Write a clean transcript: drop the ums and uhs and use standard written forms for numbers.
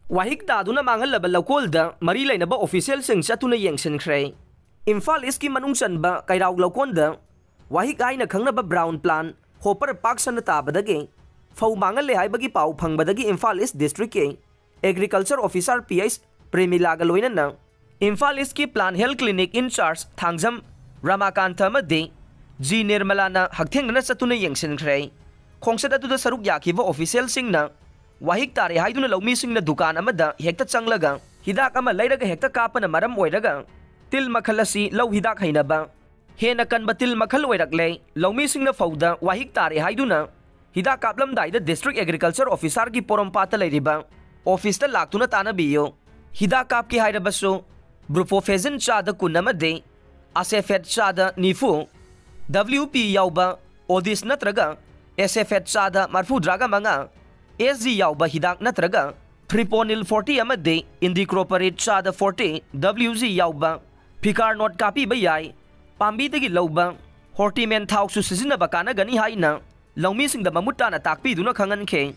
Wahik Taduna Manghallaba Loukolda Mari Leinaba official sing Chattuna Yengsinkhre. Imphal East ki manung chanba kairaw Loukolda Wahik ay na khangnaba brown plan hopper park san tabadagi fau mangalle haibagi pau phangbadagi Imphal East district ke agriculture officer PS Premilaga loina na Imphal East ki plan health clinic in charge thangjam Ramakanta made G Nirmala na hagtheng na Chattuna Yengsinkhre khongsada tu da saruk yakiba official sing na Wahik tare haiduna laumi sing na dukan amada hekta changlaga hidak ama leiraga hekta kapana maram oiraga til makhalasi lau hidak hainaba hena kanba til makhal oirakle laumi sing na fauda Wahik tare haiduna hidak kaplam daida district agriculture officer ki porompata leiriba office ta laktuna tanabiyo hidak kap ki hairabaso brufofezin chada kunamade asefet chada nifu WP yauba odis natraga SFet chada marfu draga manga SG yauba hidak natraga Triponil 40 amade Indicroparate chada 40 WG yauba Picar not kapi bayai Pambi tagi lauba Hortimen thau su sizinaba kana gani haina laumi sing da mamuta na takpi duna khangan ke